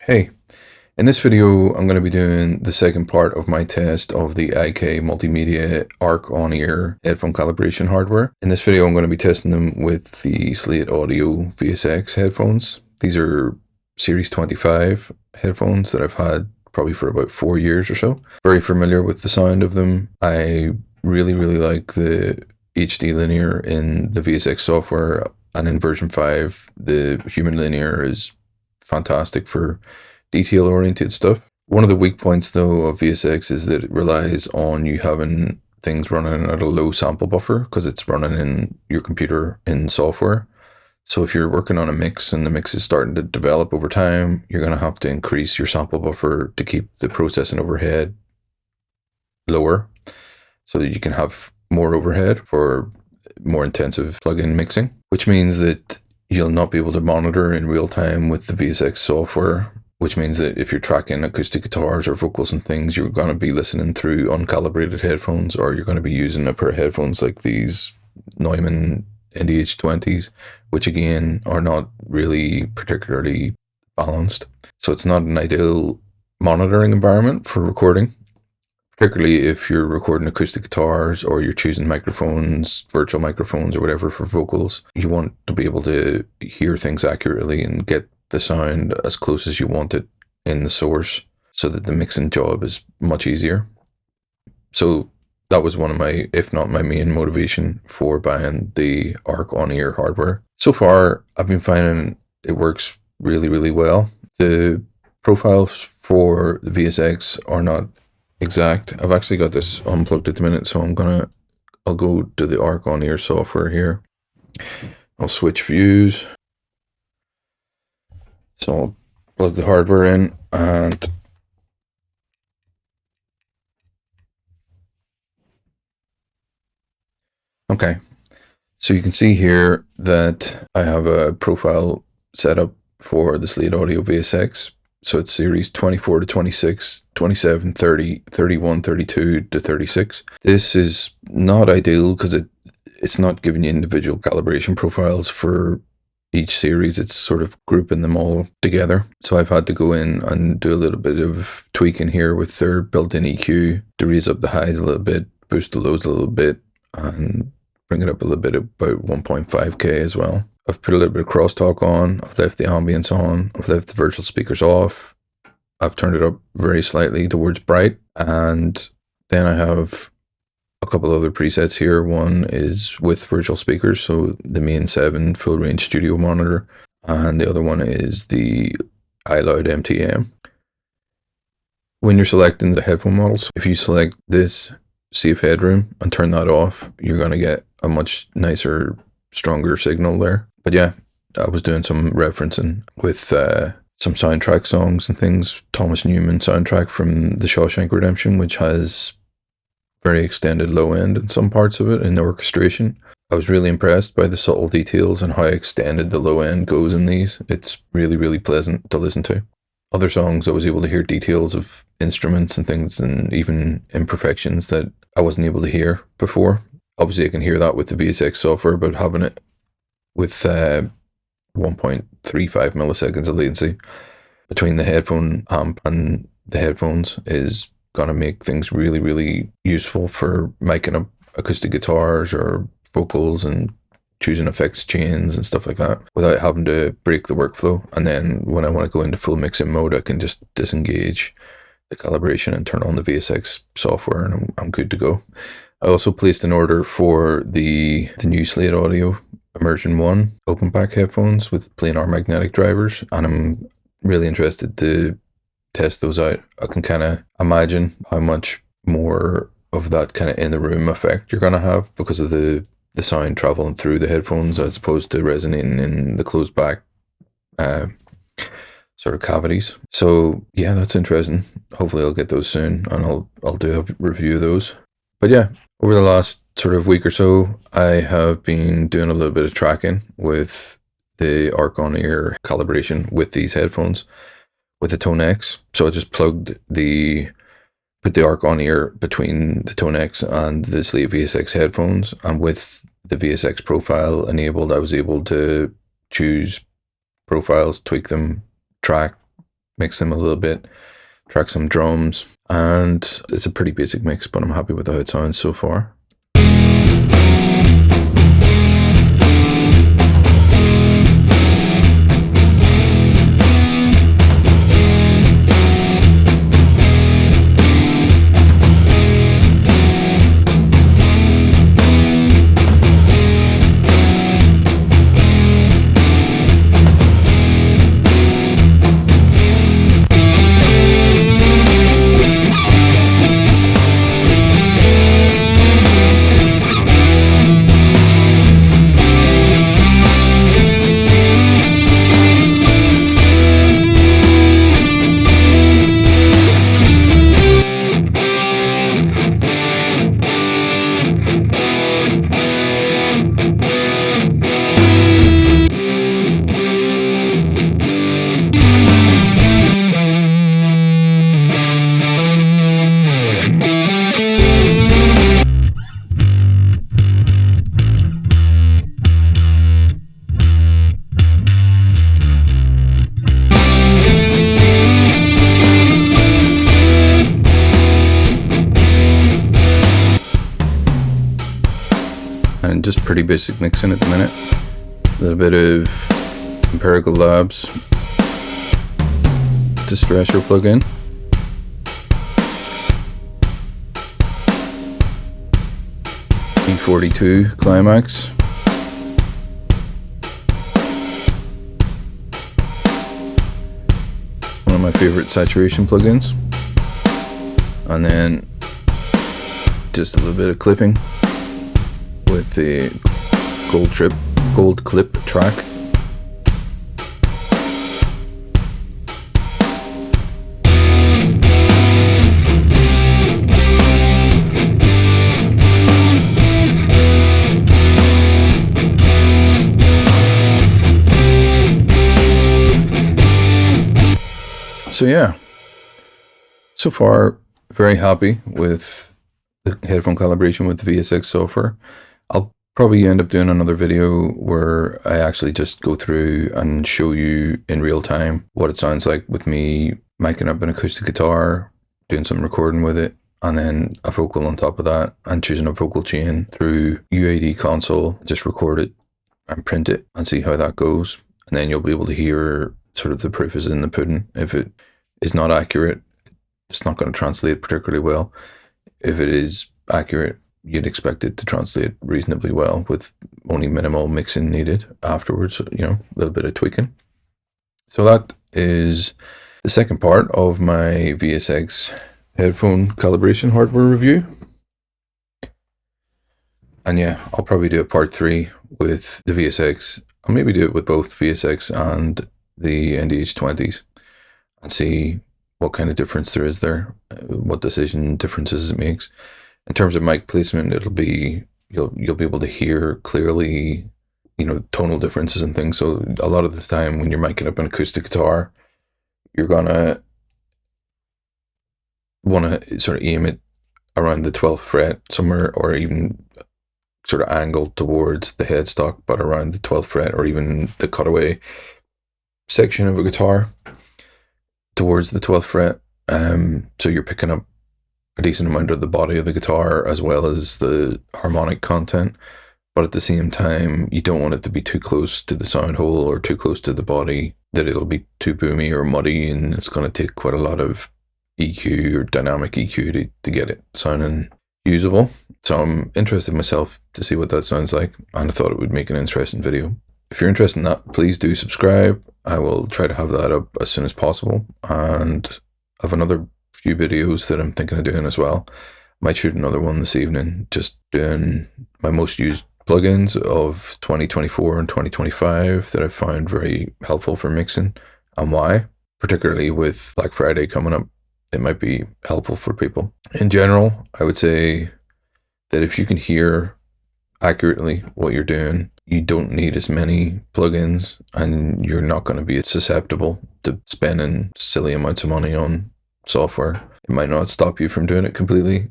Hey, in this video, I'm going to be doing the second part of my test of the IK Multimedia ARC On headphone calibration hardware. In this video, I'm going to be testing them with the Slate Audio VSX headphones. These are Series 25 headphones that I've had probably for about 4 years or so. Very familiar with the sound of them. I really like the HD linear in the VSX software, and in version 5, the human linear is fantastic for detail-oriented stuff. One of the weak points, though, of VSX is that it relies on you having things running at a low sample buffer because it's running in your computer in software. So if you're working on a mix and the mix is starting to develop over time, you're going to have to increase your sample buffer to keep the processing overhead lower so that you can have more overhead for more intensive plug-in mixing, which means that you'll not be able to monitor in real time with the VSX software, which means that if you're tracking acoustic guitars or vocals and things, you're going to be listening through uncalibrated headphones, or you're going to be using a pair of headphones like these Neumann NDH20s, which again are not really particularly balanced. So it's not an ideal monitoring environment for recording, particularly if you're recording acoustic guitars or you're choosing microphones, virtual microphones or whatever for vocals. You want to be able to hear things accurately and get the sound as close as you want it in the source so that the mixing job is much easier. So that was one of my, if not my main motivation for buying the ARC On-ear hardware. So far, I've been finding it works really well. The profiles for the VSX are not exact. I've actually got this unplugged at the minute, so I'll go to the ARC On-ear software here. I'll switch views. So I'll plug the hardware in and okay. So you can see here that I have a profile set up for the Slate Audio VSX. So it's series 24 to 26, 27, 30, 31, 32 to 36. This is not ideal because it's not giving you individual calibration profiles for each series. It's sort of grouping them all together. So I've had to go in and do a little bit of tweaking here with their built-in EQ to raise up the highs a little bit, boost the lows a little bit, and bring it up a little bit, about 1.5K as well. I've put a little bit of crosstalk on, I've left the ambience on, I've left the virtual speakers off, I've turned it up very slightly towards bright, and then I have a couple other presets here. One is with virtual speakers, so the main 7 full range studio monitor, and the other one is the iLoud MTM. When you're selecting the headphone models, if you select this save headroom and turn that off, you're going to get a much nicer, stronger signal there. But yeah, I was doing some referencing with some soundtrack songs and things. Thomas Newman soundtrack from The Shawshank Redemption, which has very extended low end in some parts of it in the orchestration. I was really impressed by the subtle details and how extended the low end goes in these. It's really pleasant to listen to. Other songs, I was able to hear details of instruments and things and even imperfections that I wasn't able to hear before. Obviously, I can hear that with the VSX software, but having it with 1.35 milliseconds of latency between the headphone amp and the headphones is going to make things really useful for miking up acoustic guitars or vocals and choosing effects chains and stuff like that without having to break the workflow. And then when I want to go into full mixing mode, I can just disengage the calibration and turn on the VSX software, and I'm good to go. I also placed an order for the new Slate Audio Immersion 1 open pack headphones with planar magnetic drivers, and I'm really interested to test those out. I can kind of imagine how much more of that kind of in the room effect you're going to have because of the sound traveling through the headphones as opposed to resonating in the closed back sort of cavities. So yeah, that's interesting. Hopefully I'll get those soon, and I'll do a review of those. But yeah, over the last sort of week or so, I have been doing a little bit of tracking with the ARC On-ear calibration with these headphones with the Tone X. So I just put the ARC On-ear between the Tone X and the Slate VSX headphones, and with the VSX profile enabled, I was able to choose profiles, tweak them, track mix them a little bit, track some drums, and it's a pretty basic mix, but I'm happy with how it sounds so far. And just pretty basic mixing at the minute. A little bit of Empirical Labs distressor plugin. E42 Climax. One of my favorite saturation plugins. And then just a little bit of clipping with the gold clip track. So yeah, so far very happy with the headphone calibration with the VSX software. I'll probably end up doing another video where I actually just go through and show you in real time what it sounds like with me miking up an acoustic guitar, doing some recording with it, and then a vocal on top of that, and choosing a vocal chain through UAD console, just record it and print it and see how that goes. And then you'll be able to hear sort of the proof is in the pudding. If it is not accurate, it's not going to translate particularly well. If it is accurate, you'd expect it to translate reasonably well with only minimal mixing needed afterwards, you know, a little bit of tweaking. So that is the second part of my VSX headphone calibration hardware review. And yeah, I'll probably do a part 3 with the VSX. I'll maybe do it with both VSX and the NDH20s and see what kind of difference there is there, what decision differences it makes. In terms of mic placement, it'll be, you'll be able to hear clearly, you know, tonal differences and things. So a lot of the time when you're miking up an acoustic guitar, you're gonna want to sort of aim it around the 12th fret somewhere, or even sort of angled towards the headstock, but around the 12th fret, or even the cutaway section of a guitar towards the 12th fret. So you're picking up a decent amount of the body of the guitar as well as the harmonic content, but at the same time you don't want it to be too close to the sound hole or too close to the body that it'll be too boomy or muddy, and it's going to take quite a lot of EQ or dynamic EQ to get it sounding usable. So I'm interested myself to see what that sounds like, and I thought it would make an interesting video. If you're interested in that, please do subscribe. I will try to have that up as soon as possible, and I have another few videos that I'm thinking of doing as well. Might shoot another one this evening, just doing my most used plugins of 2024 and 2025 that I found very helpful for mixing, and why. Particularly with Black Friday coming up, it might be helpful for people. In general, I would say that if you can hear accurately what you're doing, you don't need as many plugins, and you're not going to be susceptible to spending silly amounts of money on software. It might not stop you from doing it completely,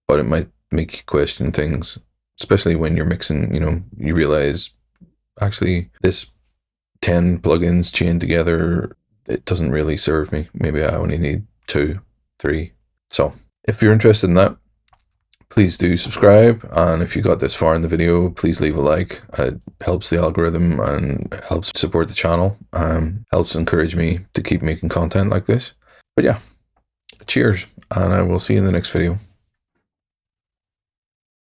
but it might make you question things, especially when you're mixing. You know, you realize actually this 10 plugins chained together it doesn't really serve me. Maybe I only need 2, 3. So if you're interested in that, please do subscribe. And if you got this far in the video, please leave a like. It helps the algorithm and helps support the channel. Helps encourage me to keep making content like this. But yeah, cheers, and I will see you in the next video.